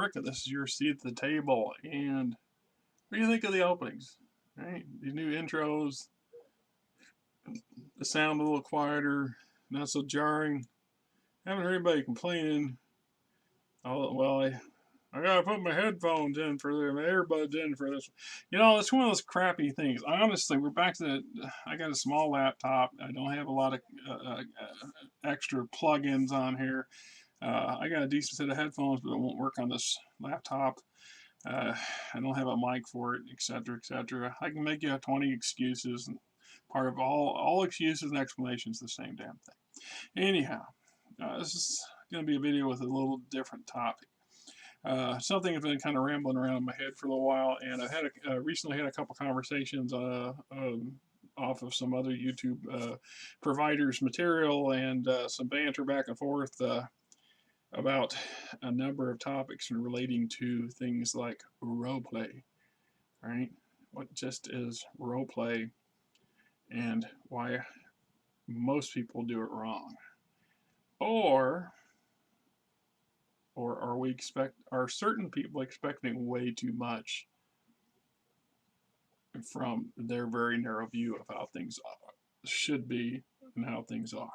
America. This is your seat at the table. And what do you think of the openings? Right? These new intros, the sound a little quieter, not so jarring. I haven't heard anybody complaining. Well, I gotta put my headphones in for this, my earbuds in for this. It's one of those crappy things. Honestly, we're back to I got a small laptop. I don't have a lot of extra plugins on here. I got a decent set of headphones, but it won't work on this laptop. I don't have a mic for it, etc., etc. I can make you 20 excuses, and part of all excuses and explanations the same damn thing. Anyhow, this is going to be a video with a little different topic. Something has been kind of rambling around in my head for a little while, and I had recently had a couple conversations off of some other YouTube providers' material and some banter back and forth about a number of topics relating to things like role play, right? What just is role play, and why most people do it wrong, or are certain people expecting way too much from their very narrow view of how things should be and how things are?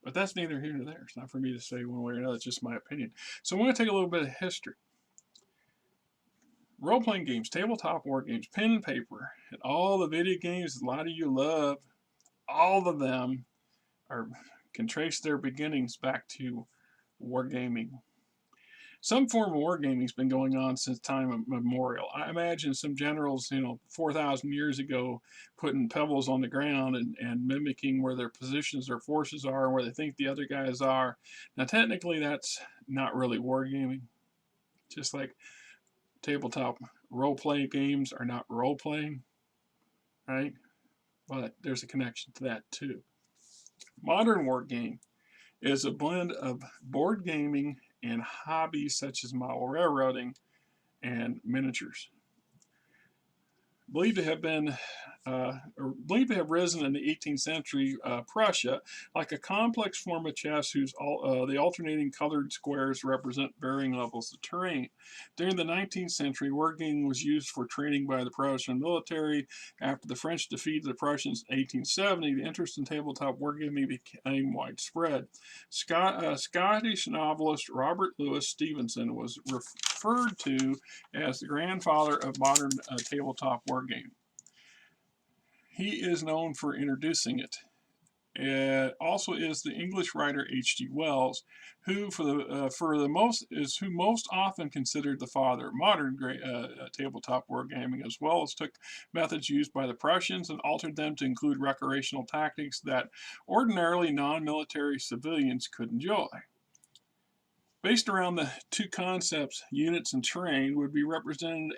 But that's neither here nor there. It's not for me to say one way or another. It's just my opinion. So I'm going to take a little bit of history. Role-playing games, tabletop war games, pen and paper, and all the video games a lot of you love, all of them can trace their beginnings back to wargaming. Some form of wargaming has been going on since time immemorial. I imagine some generals, 4,000 years ago, putting pebbles on the ground and mimicking where their positions or forces are, and where they think the other guys are. Now, technically, that's not really wargaming. Just like tabletop role-playing games are not role-playing, right? But there's a connection to that, too. Modern wargame is a blend of board gaming and hobbies such as model railroading and miniatures. Believed to have risen in the 18th century Prussia, like a complex form of chess whose the alternating colored squares represent varying levels of terrain. During the 19th century, wargaming was used for training by the Prussian military. After the French defeated the Prussians in 1870, the interest in tabletop wargaming became widespread. Scottish novelist Robert Louis Stevenson was referred to as the grandfather of modern tabletop wargaming. He is known for introducing it. It also is the English writer H.G. Wells, who most often considered the father of modern tabletop wargaming, as well as took methods used by the Prussians and altered them to include recreational tactics that ordinarily non-military civilians could enjoy. Based around the two concepts, units and terrain would be represented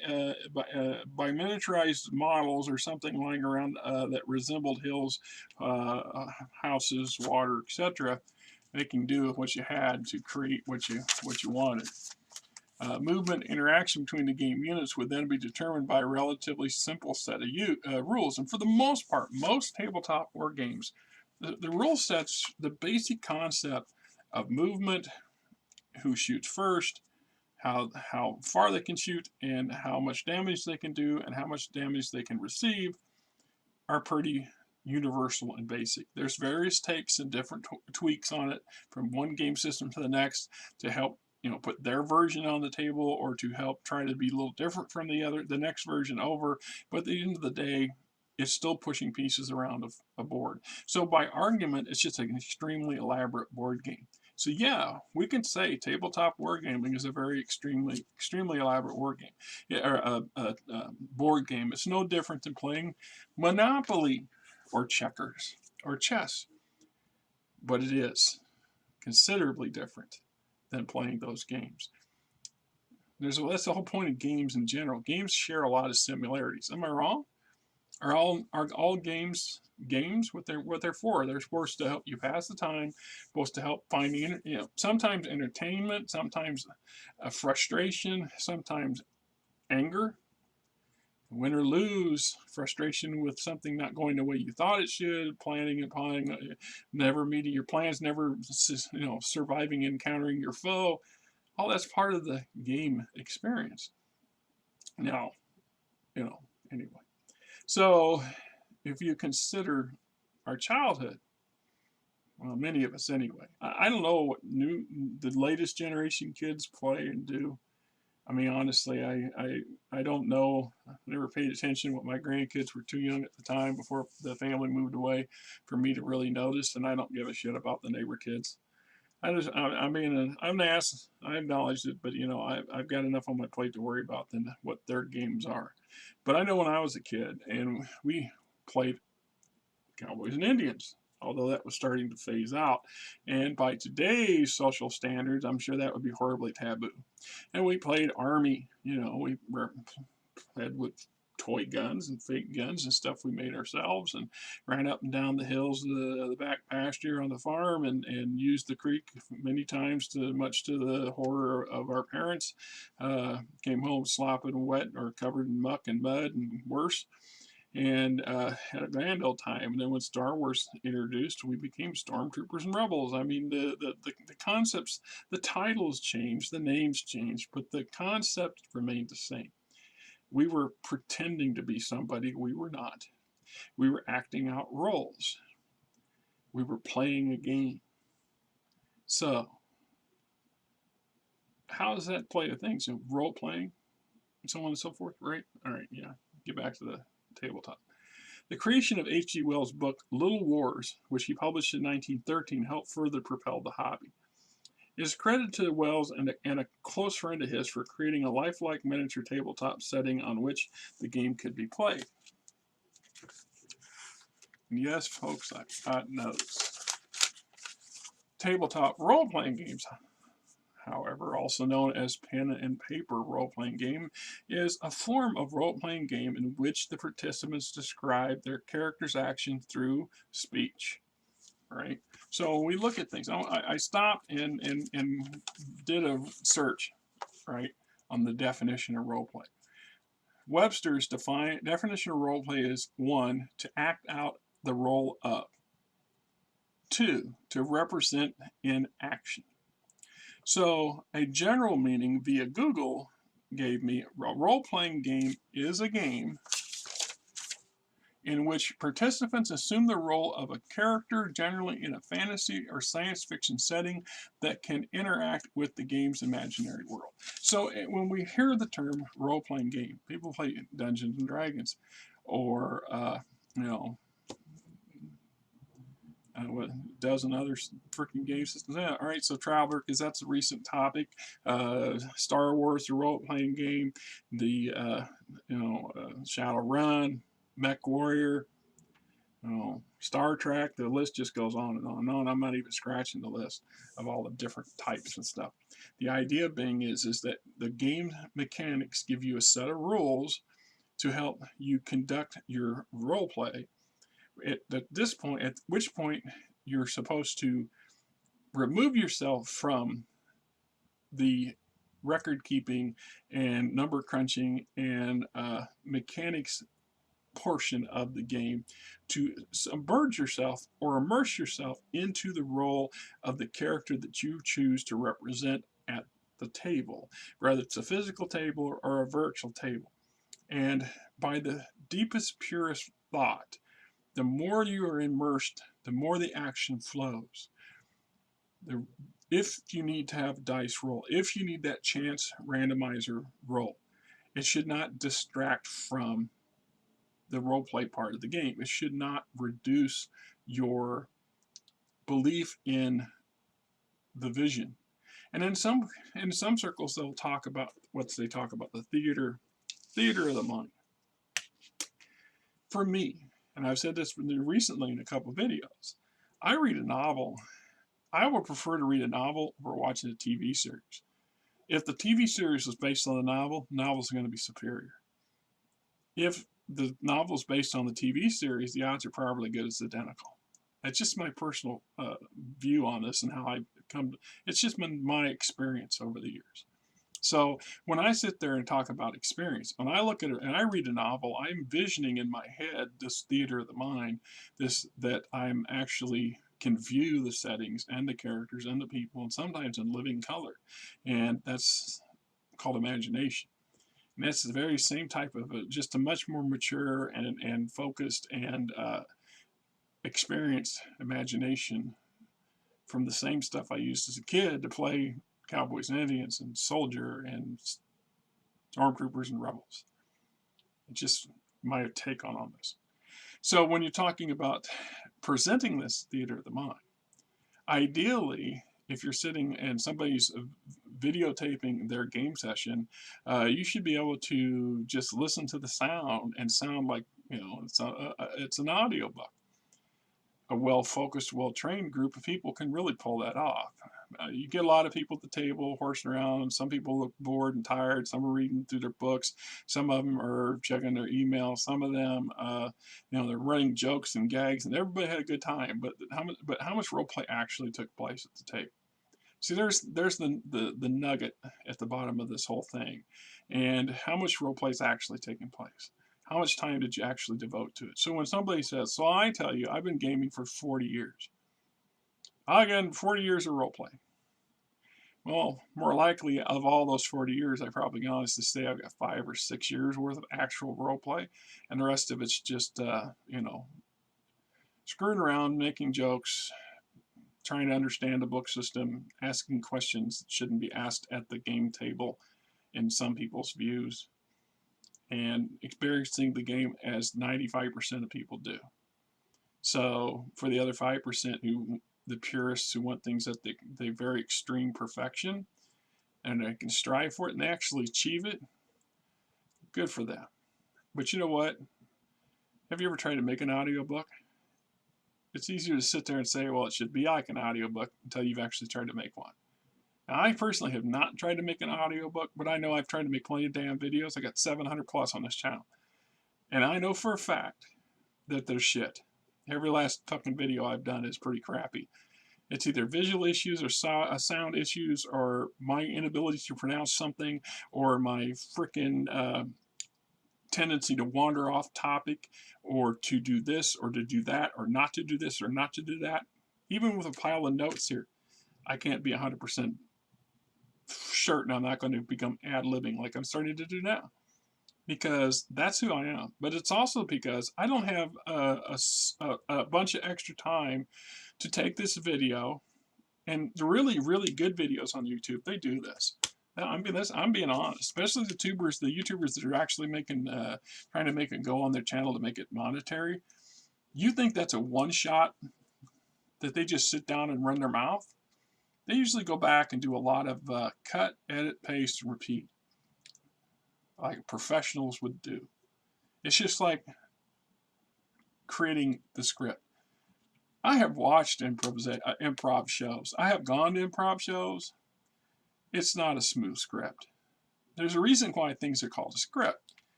by miniaturized models or something lying around that resembled hills, houses, water, etc., making do with what you had to create what you wanted. Movement interaction between the game units would then be determined by a relatively simple set of rules. And for the most part, most tabletop war games, the rule sets the basic concept of movement, who shoots first, how far they can shoot, and how much damage they can do, and how much damage they can receive, are pretty universal and basic. There's various takes and different tweaks on it from one game system to the next to help put their version on the table, or to help try to be a little different from the next version over. But at the end of the day, it's still pushing pieces around a board. So by argument, it's just an extremely elaborate board game. So yeah, we can say tabletop wargaming is a very extremely elaborate war game, or board game. It's no different than playing Monopoly or checkers or chess, but it is considerably different than playing those games. That's the whole point of games in general. Games share a lot of similarities. Am I wrong? Are all games what they're for? They're supposed to help you pass the time, supposed to help find sometimes entertainment, sometimes frustration, sometimes anger, win or lose, frustration with something not going the way you thought it should, planning, never meeting your plans, never surviving, encountering your foe. All that's part of the game experience. Now, you know, anyway. So if you consider our childhood, well, many of us anyway. I don't know what the latest generation kids play and do. I mean, honestly, I don't know. I never paid attention. What my grandkids were too young at the time before the family moved away for me to really notice, and I don't give a shit about the neighbor kids. I mean, I'm an ass. I acknowledge it, but I've got enough on my plate to worry about than what their games are. But I know when I was a kid and we played Cowboys and Indians, although that was starting to phase out. And by today's social standards, I'm sure that would be horribly taboo. And we played Army. We had with toy guns and fake guns and stuff we made ourselves, and ran up and down the hills of the back pasture on the farm, and used the creek many times, much to the horror of our parents. Came home slopping wet or covered in muck and mud and worse, and had a grand old time. And then when Star Wars introduced, we became stormtroopers and rebels. I mean, the concepts, the titles changed, the names changed, but the concept remained the same. We were pretending to be somebody we were not. We were acting out roles. We were playing a game. So, how does that play to things? Role playing, and so on and so forth, right? All right, yeah. Get back to the tabletop. The creation of H.G. Wells' book Little Wars, which he published in 1913, helped further propel the hobby. It is credited to Wells and a close friend of his for creating a lifelike miniature tabletop setting on which the game could be played. And yes, folks, I've got notes. Tabletop role-playing games, however, also known as pen and paper role-playing game, is a form of role-playing game in which the participants describe their character's actions through speech. Right? So when we look at things, I stopped and did a search, right, on the definition of role-play. Webster's definition of role-play is 1, to act out the role of. 2, to represent in action. So a general meaning via Google gave me a role-playing game is a game in which participants assume the role of a character, generally in a fantasy or science fiction setting, that can interact with the game's imaginary world. So when we hear the term role-playing game, people play Dungeons and Dragons, or what, a dozen other freaking game systems. Yeah, all right, so Traveler, because that's a recent topic. Star Wars, the role-playing game. The Shadowrun, Mech Warrior, Star Trek. The list just goes on and on and on. I'm not even scratching the list of all the different types and stuff. The idea being is that the game mechanics give you a set of rules to help you conduct your role play. At which point you're supposed to remove yourself from the record keeping and number crunching and mechanics portion of the game to submerge yourself or immerse yourself into the role of the character that you choose to represent at the table, whether it's a physical table or a virtual table. And by the deepest, purest thought, the more you are immersed, the more the action flows. If you need to have dice roll, if you need that chance randomizer roll, it should not distract from the role play part of the game. It should not reduce your belief in the vision. And in some circles, they'll talk about the theater of the mind. For me, and I've said this recently in a couple of videos, I read a novel. I would prefer to read a novel over watching a TV series. If the TV series is based on the novel is going to be superior. If the novel is based on the TV series, the odds are probably good as identical. That's just my personal view on this and how I come to, it's just been my experience over the years. So when I sit there and talk about experience, when I look at it and I read a novel, I'm envisioning in my head this theater of the mind, that I'm actually can view the settings and the characters and the people, and sometimes in living color. And that's called imagination. And that's the very same type of just a much more mature and focused and experienced imagination from the same stuff I used as a kid to play Cowboys and Indians and Soldier and Stormtroopers and Rebels. It's just my take on all this. So when you're talking about presenting this theater of the mind, ideally, if you're sitting and somebody's videotaping their game session, you should be able to just listen to the sound and sound like, it's an audiobook. A well-focused, well-trained group of people can really pull that off. You get a lot of people at the table horsing around. Some people look bored and tired. Some are reading through their books. Some of them are checking their email. Some of them, they're running jokes and gags, and everybody had a good time. But how much role play actually took place at the table? See, there's the nugget at the bottom of this whole thing, and how much role play is actually taking place. How much time did you actually devote to it? So when somebody says, so I tell you, I've been gaming for 40 years. I got 40 years of role play. Well, more likely, of all those 40 years, I probably can honestly say I've got 5 or 6 years worth of actual role play, and the rest of it's just, screwing around, making jokes, trying to understand the book system, asking questions that shouldn't be asked at the game table in some people's views, and experiencing the game as 95% of people do. So for the other 5% the purists who want things at the very extreme perfection, and they can strive for it and they actually achieve it, good for them. But you know what? Have you ever tried to make an audiobook? It's easier to sit there and say, well, it should be like an audiobook until you've actually tried to make one. Now, I personally have not tried to make an audiobook, but I know I've tried to make plenty of damn videos. I got 700 plus on this channel. And I know for a fact that there's shit. Every last fucking video I've done is pretty crappy. It's either visual issues or sound issues or my inability to pronounce something or my freaking tendency to wander off topic or to do this or to do that or not to do this or not to do that. Even with a pile of notes here, I can't be 100% certain I'm not going to become ad-libbing like I'm starting to do now. Because that's who I am. But it's also because I don't have a bunch of extra time to take this video, and the really, really good videos on YouTube, they do this. I'm being honest, especially the YouTubers that are actually trying to make it go on their channel to make it monetary. You think that's a one-shot that they just sit down and run their mouth? They usually go back and do a lot of cut, edit, paste, and repeat, like professionals would do. It's just like creating the script. I have watched improv shows. I have gone to improv shows. It's not a smooth script. There's a reason why things are called a script.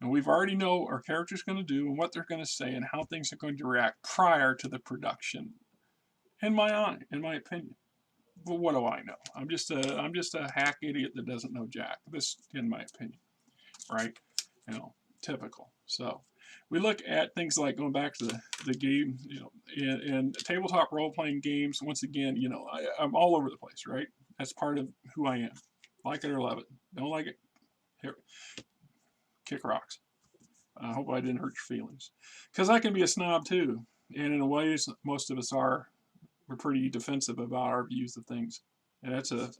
And we've already know our character's going to do and what they're going to say and how things are going to react prior to the production. In my opinion. Well, what do I know? I'm just a hack idiot that doesn't know jack. This, in my opinion, right? Typical. So we look at things like going back to the game, in tabletop role-playing games. Once again, I'm all over the place, right? That's part of who I am. Like it or love it. Don't like it, here, kick rocks. I hope I didn't hurt your feelings. Because I can be a snob too. And in a way, most of us are. We're pretty defensive about our views of things. And that's a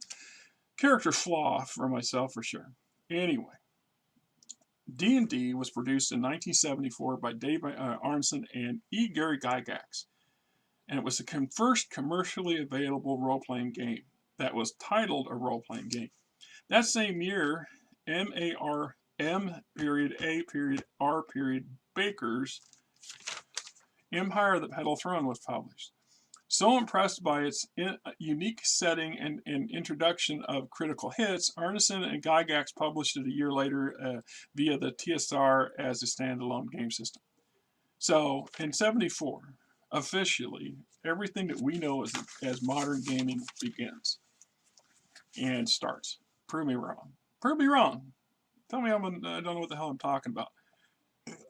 character flaw for myself for sure. Anyway, D&D was produced in 1974 by Dave Arneson and E. Gary Gygax. And it was the first commercially available role-playing game that was titled a role-playing game. That same year, M.A.R. Baker's Empire of the Petal Throne was published. So impressed by its unique setting and introduction of critical hits, Arneson and Gygax published it a year later via the TSR as a standalone game system. So in '74, officially, everything that we know as modern gaming begins and starts. Prove me wrong. Prove me wrong. Tell me I don't know what the hell I'm talking about.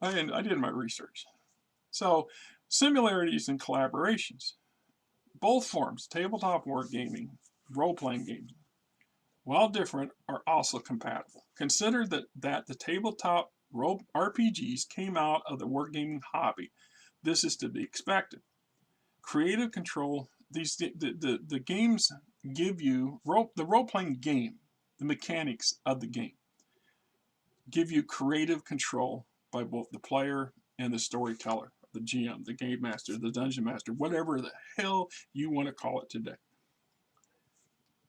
I did my research. So similarities and collaborations. Both forms, tabletop wargaming, role-playing games, while different, are also compatible. Consider that the tabletop role RPGs came out of the wargaming hobby. This is to be expected. Creative control, the games give you, the role-playing game, the mechanics of the game, give you creative control by both the player and the storyteller, the GM, the game master, the dungeon master, whatever the hell you want to call it today.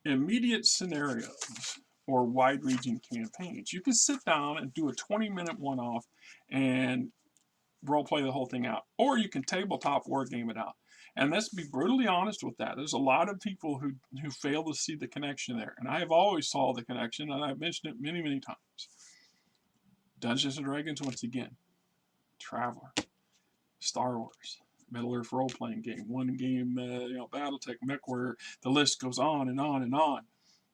Immediate scenarios or wide-reaching campaigns. You can sit down and do a 20-minute one-off and role-play the whole thing out. Or you can tabletop war game it out. And let's be brutally honest with that. There's a lot of people who fail to see the connection there. And I have always saw the connection, and I've mentioned it many, many times. Dungeons & Dragons, once again. Traveler. Star Wars. Middle-earth role-playing game. One game, Battletech, MechWarrior. The list goes on and on and on.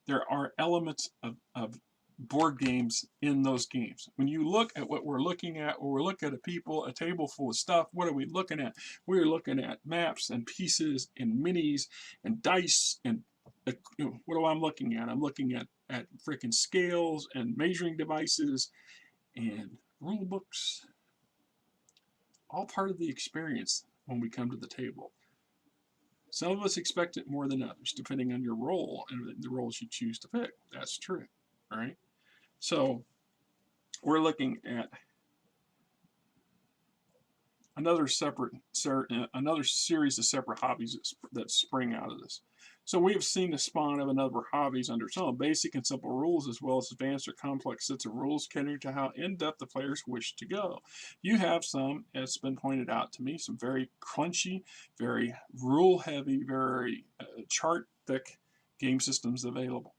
There are elements of board games in those games. When you look at what we're looking at, or we're looking at a table full of stuff, what are we looking at? We're looking at maps and pieces and minis and dice and what am I looking at? I'm looking at freaking scales and measuring devices and rule books. All part of the experience when we come to the table. Some of us expect it more than others, depending on your role and the roles you choose to pick. That's true, right? So we're looking at another series of separate hobbies that spring out of this. So we have seen the spawn of another hobbies under some basic and simple rules, as well as advanced or complex sets of rules catering to how in-depth the players wish to go. You have some, as has been pointed out to me, some very crunchy, very rule-heavy, very chart-thick game systems available.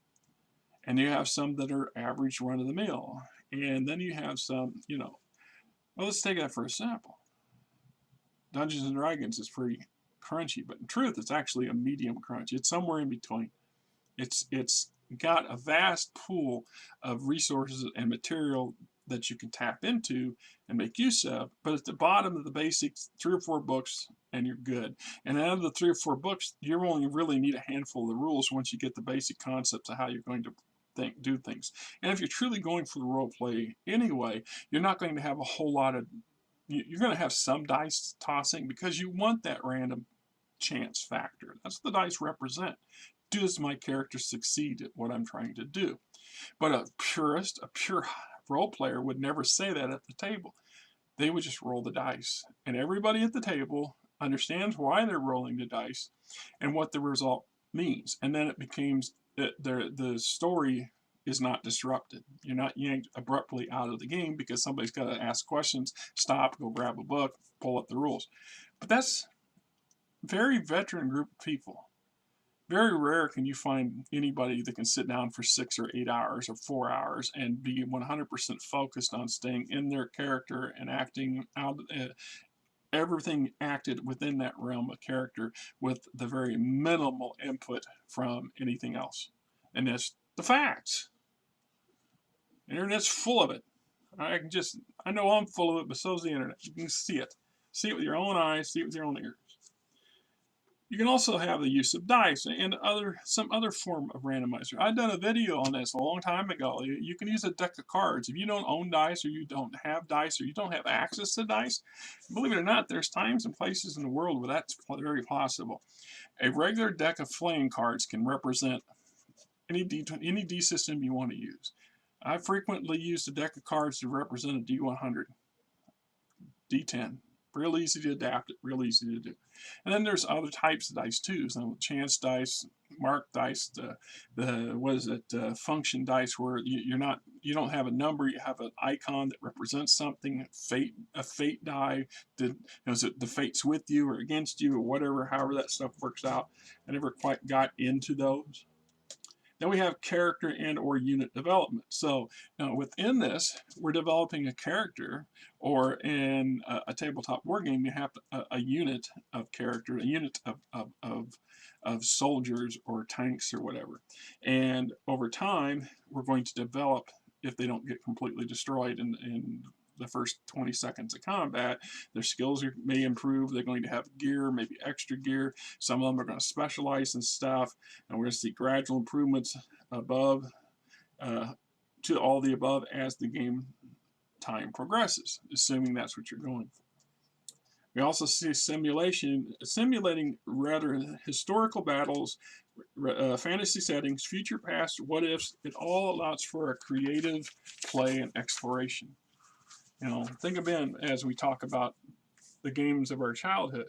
And you have some that are average run-of-the-mill. And then you have some, well, let's take that for a sample. Dungeons & Dragons is pretty crunchy, but in truth, it's actually a medium crunch. It's somewhere in between. It's got a vast pool of resources and material that you can tap into and make use of, but at the bottom of the basics, 3 or 4 books, and you're good. And out of the 3 or 4 books, you only really need a handful of the rules once you get the basic concepts of how you're going to do things. And if you're truly going for the role play anyway, you're not going to have a whole lot of, you're going to have some dice tossing because you want that random chance factor. That's what the dice represent. Does my character succeed at what I'm trying to do? But a pure role player would never say that at the table. They would just roll the dice. And everybody at the table understands why they're rolling the dice and what the result means. And then it becomes the story is not disrupted. You're not yanked abruptly out of the game because somebody's got to ask questions, stop, go grab a book, pull up the rules. But that's a very veteran group of people. Very rare can you find anybody that can sit down for 6 or 8 hours or 4 hours and be 100% focused on staying in their character and acting out everything acted within that realm of character with the very minimal input from anything else. And that's the facts. The internet's full of it. I know I'm full of it, but so's the internet. You can see it. See it with your own eyes, see it with your own ears. You can also have the use of dice and some other form of randomizer. I've done a video on this a long time ago. You can use a deck of cards. If you don't own dice, or you don't have dice, or you don't have access to dice, believe it or not, there's times and places in the world where that's very possible. A regular deck of playing cards can represent any D system you want to use. I frequently use a deck of cards to represent a D100, D10. Real easy to adapt it, real easy to do. And then there's other types of dice too. So chance dice, mark dice, function dice, where you don't have a number, you have an icon that represents something. A fate die. Is it the fate's with you or against you or whatever? However that stuff works out. I never quite got into those. Then we have character and or unit development. So now within this, we're developing a character, or in a tabletop war game, you have a unit of character, a unit of soldiers or tanks or whatever. And over time, we're going to develop, if they don't get completely destroyed in the first 20 seconds of combat. Their skills may improve. They're going to have gear, maybe extra gear. Some of them are going to specialize in stuff, and we're going to see gradual improvements above to all the above as the game time progresses, assuming that's what you're going for. We also see simulating rather historical battles, fantasy settings, future, past, what ifs. It all allows for a creative play and exploration. Think again as we talk about the games of our childhood.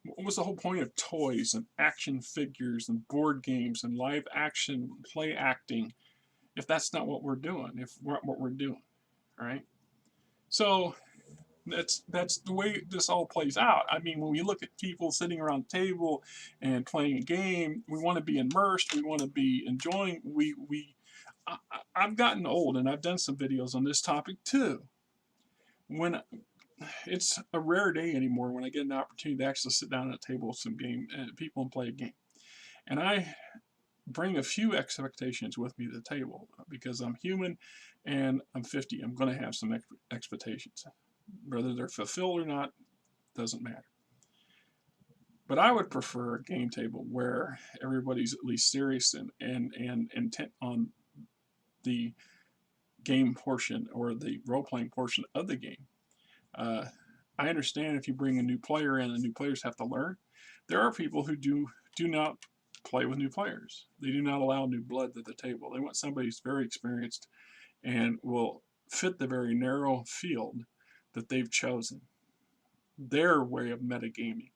What was the whole point of toys and action figures and board games and live action play acting if that's not what we're doing, if what we're doing, right? So that's the way this all plays out. I mean, when we look at people sitting around the table and playing a game, we want to be immersed. We want to be enjoying. I've gotten old, and I've done some videos on this topic too. When it's a rare day anymore when I get an opportunity to actually sit down at a table with some people and play a game, and I bring a few expectations with me to the table because I'm human, and I'm 50. I'm going to have some expectations. Whether they're fulfilled or not doesn't matter. But I would prefer a game table where everybody's at least serious and intent on the game portion or the role-playing portion of the game. I understand if you bring a new player in, the new players have to learn. There are people who do not play with new players. They do not allow new blood to the table. They want somebody who's very experienced and will fit the very narrow field that they've chosen, their way of metagaming.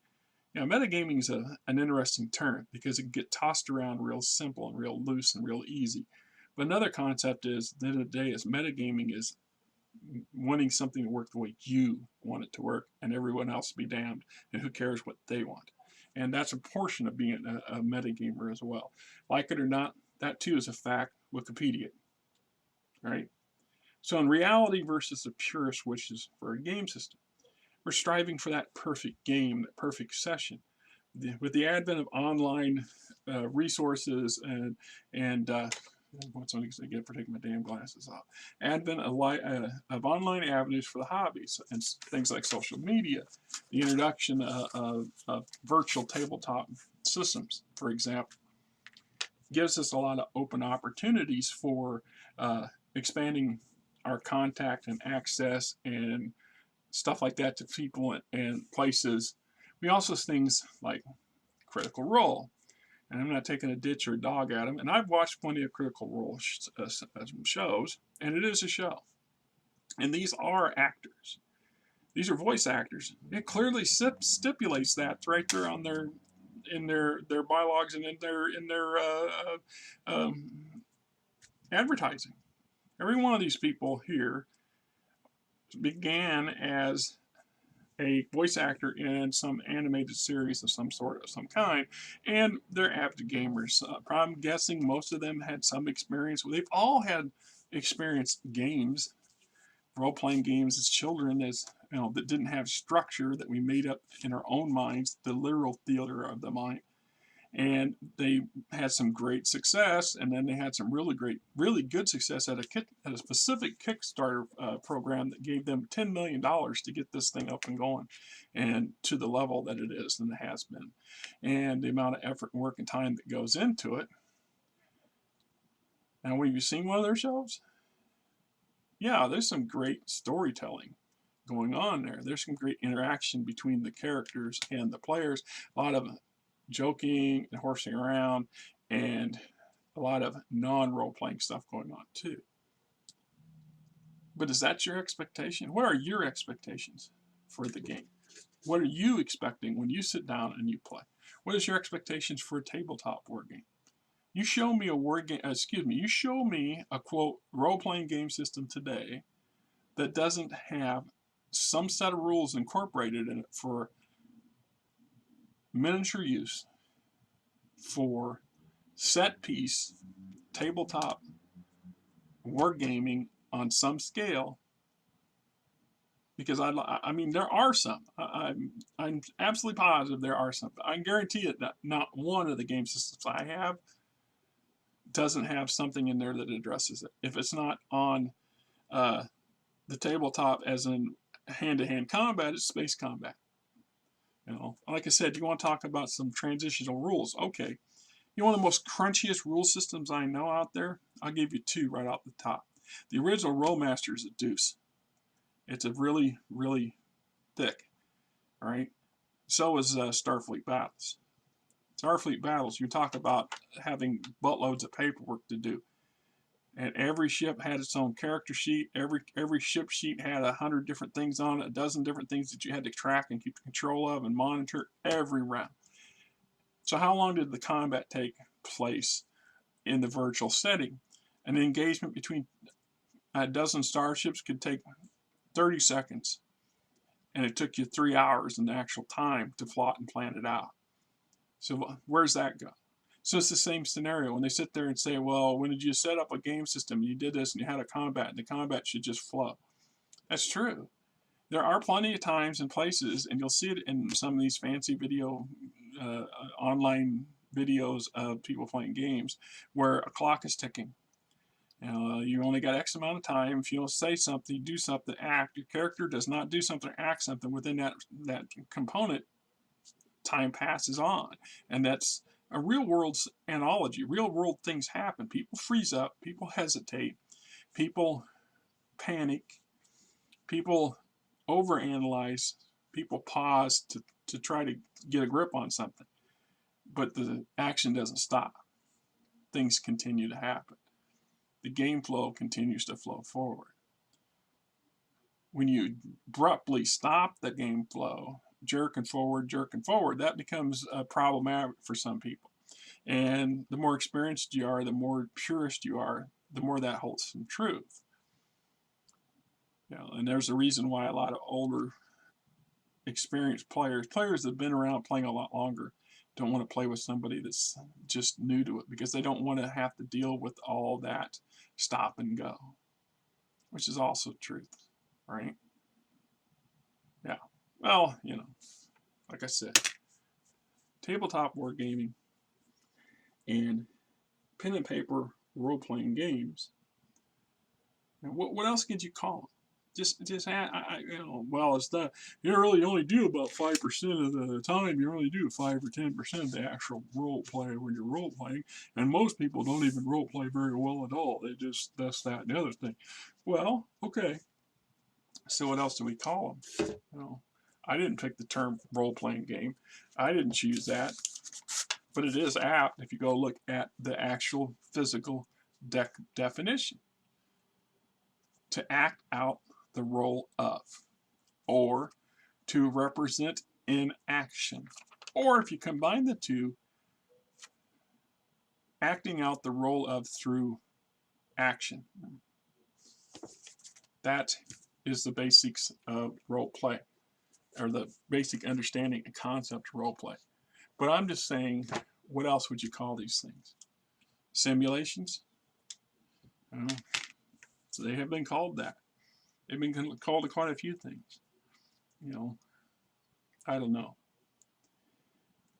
Now, metagaming is an interesting term because it can get tossed around real simple and real loose and real easy. But another concept is, at the end of the day, is metagaming is wanting something to work the way you want it to work and everyone else be damned, and who cares what they want. And that's a portion of being a metagamer as well. Like it or not, that too is a fact. Wikipedia, right? So in reality versus the purest wishes for a game system, we're striving for that perfect game, that perfect session. With the advent of online resources and what's something I get for taking my damn glasses off? Advent of online avenues for the hobbies and things like social media, the introduction of virtual tabletop systems, for example, gives us a lot of open opportunities for expanding our contact and access and stuff like that to people and places. We also see things like Critical Role, and I'm not taking a ditch or a dog at them. And I've watched plenty of Critical Role shows, and it is a show. And these are actors. These are voice actors. It clearly stipulates that right there on their bylaws and in their advertising. Every one of these people here began as a voice actor in some animated series of some sort of some kind, and they're avid gamers. I'm guessing most of them had some experience. They've all had experienced games, role-playing games as children, as that didn't have structure, that we made up in our own minds, the literal theater of the mind. And they had some great success, and then they had some really good success at a specific Kickstarter program that gave them $10 million to get this thing up and going, and to the level that it is and it has been, and the amount of effort and work and time that goes into it. Now, have you seen one of their shows? Yeah, there's some great storytelling going on there. There's some great interaction between the characters and the players. A lot of joking and horsing around, and a lot of non-role-playing stuff going on too. But is that your expectation? What are your expectations for the game? What are you expecting when you sit down and you play? What is your expectations for a tabletop war game? You show me a war game, you show me a quote role-playing game system today that doesn't have some set of rules incorporated in it for miniature use, for set piece tabletop wargaming on some scale, because I mean there are some. I'm absolutely positive there are some. I can guarantee it that not one of the game systems I have doesn't have something in there that addresses it. If it's not on the the tabletop as in hand-to-hand combat is space combat. You know, like I said, you want to talk about some transitional rules. Okay, you know, one of the most crunchiest rule systems I know out there? I'll give you two right off the top. The original Rollmaster is a deuce. It's a really, really thick, all right? So is Starfleet Battles. Starfleet Battles, you talk about having buttloads of paperwork to do. And every ship had its own character sheet. Every ship sheet had 100 different things on it, a dozen different things that you had to track and keep control of and monitor every round. So how long did the combat take place in the virtual setting? An engagement between a dozen starships could take 30 seconds, and it took you 3 hours in the actual time to plot and plan it out. So where's that go? So it's the same scenario when they sit there and say, well, when did you set up a game system? You did this and you had a combat, and the combat should just flow. That's true. There are plenty of times and places, and you'll see it in some of these fancy video, online videos of people playing games, where a clock is ticking. You only got X amount of time. If you don't say something, do something, act. Your character does not do something or act something within that component, time passes on. And that's a real world analogy. Real world things happen. People freeze up. People hesitate. People panic. People overanalyze. People pause to try to get a grip on something. But the action doesn't stop. Things continue to happen. The game flow continues to flow forward. When you abruptly stop the game flow, jerking forward, that becomes problematic for some people. And the more experienced you are, the more purist you are, the more that holds some truth. You know, and there's a reason why a lot of older, experienced players that have been around playing a lot longer, don't want to play with somebody that's just new to it, because they don't want to have to deal with all that stop and go, which is also truth, right? Yeah. Well, you know, like I said, tabletop wargaming and pen and paper role-playing games. And what else could you call them? Just you know, well, it's not, you really only do about 5% of the time. You only do 5 or 10% of the actual role play when you're role playing, and most people don't even role play very well at all. They just this, that, and the other thing. Well, okay. So what else do we call them? You know, I didn't pick the term role playing game. I didn't choose that, but it is apt if you go look at the actual physical definition. To act out the role of, or to represent in action, or if you combine the two, acting out the role of through action. That is the basics of role play, or the basic understanding and concept of role play. But I'm just saying, what else would you call these things? Simulations? So they have been called that. They've been called quite a few things. You know, I don't know.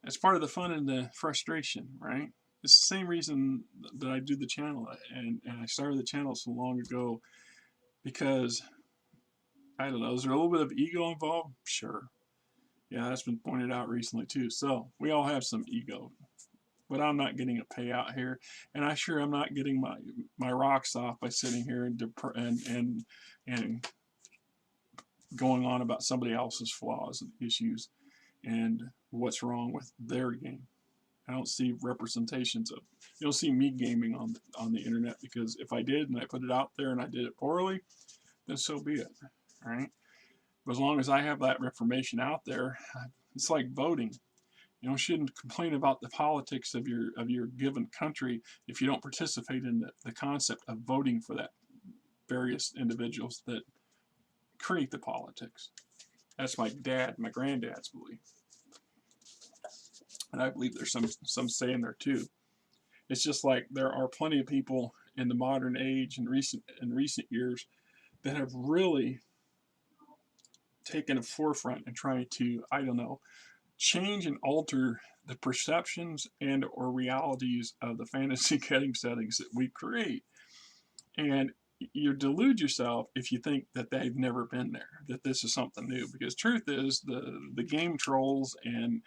It's part of the fun and the frustration, right? It's the same reason that I do the channel, and I started the channel so long ago, because, I don't know, is there a little bit of ego involved? Sure. Yeah, that's been pointed out recently too. So we all have some ego, but I'm not getting a payout here, and I'm not getting my rocks off by sitting here and going on about somebody else's flaws and issues and what's wrong with their game. I don't see representations of, you don't see me gaming on the internet, because if I did and I put it out there and I did it poorly, then so be it, right? But as long as I have that information out there, it's like voting. You shouldn't complain about the politics of your given country if you don't participate in the concept of voting for that various individuals that create the politics. That's my granddad's belief. And I believe there's some say in there too. It's just like there are plenty of people in the modern age and recent years that have really taken a forefront and trying to, I don't know, change and alter the perceptions and or realities of the fantasy setting settings that we create. And you delude yourself if you think that they've never been there, that this is something new. Because truth is, the game trolls and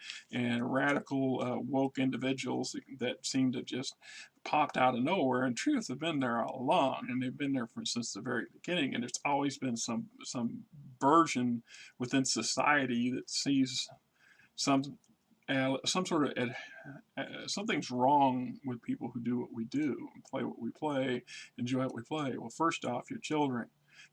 radical woke individuals that seem to just popped out of nowhere, in truth, have been there all along, and they've been there since the very beginning. And it's always been some version within society that sees some some sort of something's wrong with people who do what we do, play what we play, enjoy what we play. Well, first off, your children,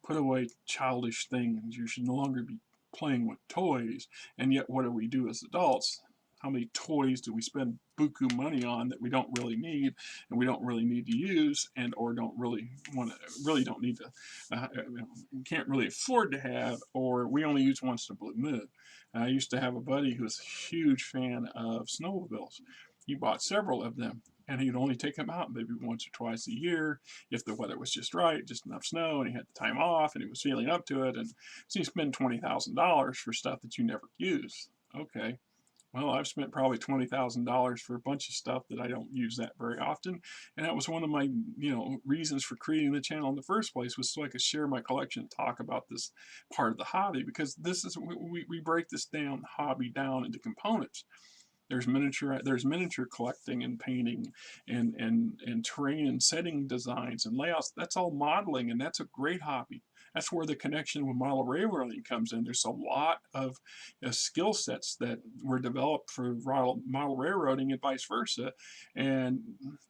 put away childish things. You should no longer be playing with toys. And yet, what do we do as adults? How many toys do we spend buku money on that we don't really need, and we don't really need to use, and or don't really want to, really don't need to, can't really afford to have, or we only use once in a blue moon. I used to have a buddy who was a huge fan of snowmobiles. He bought several of them, and he'd only take them out maybe once or twice a year if the weather was just right, just enough snow, and he had the time off, and he was feeling up to it. And so you spend $20,000 for stuff that you never use. Okay, well, I've spent probably $20,000 for a bunch of stuff that I don't use that very often, and that was one of my, reasons for creating the channel in the first place, was so I could share my collection, talk about this part of the hobby, because this is we break this down hobby down into components. There's miniature collecting and painting and terrain and setting designs and layouts. That's all modeling, and that's a great hobby. That's where the connection with model railroading comes in. There's a lot of skill sets that were developed for model railroading and vice versa. And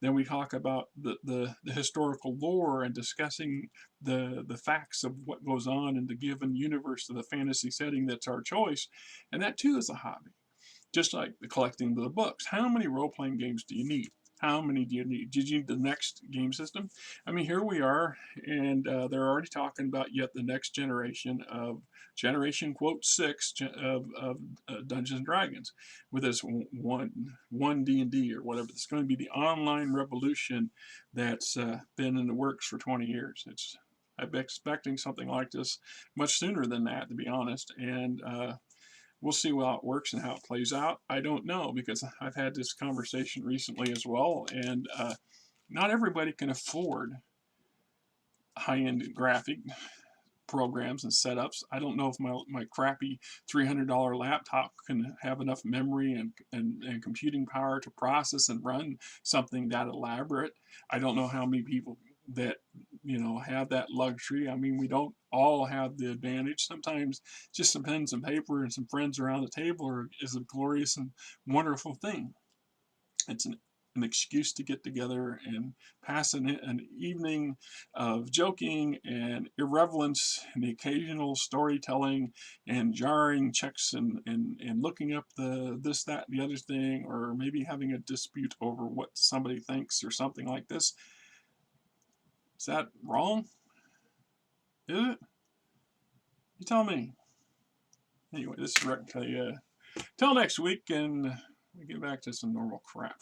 then we talk about the historical lore and discussing the facts of what goes on in the given universe of the fantasy setting that's our choice. And that too is a hobby, just like the collecting the books. How many role-playing games do you need? How many do you need? Did you need the next game system? I mean, here we are, and they're already talking about yet the next generation of generation quote six of Dungeons and Dragons, with this one D&D or whatever. It's going to be the online revolution that's been in the works for 20 years. I've been expecting something like this much sooner than that, to be honest, and we'll see how it works and how it plays out. I don't know, because I've had this conversation recently as well, and not everybody can afford high-end graphic programs and setups. I don't know if my crappy $300 laptop can have enough memory and computing power to process and run something that elaborate. I don't know how many people that have that luxury. I mean, we don't all have the advantage. Sometimes just some pens and paper and some friends around the table is a glorious and wonderful thing. It's an excuse to get together and pass an evening of joking and irreverence and the occasional storytelling and jarring checks and looking up the this, that, and the other thing, or maybe having a dispute over what somebody thinks or something like this. Is that wrong? Is it? You tell me. Anyway, this is Rick. Till next week, and we get back to some normal crap.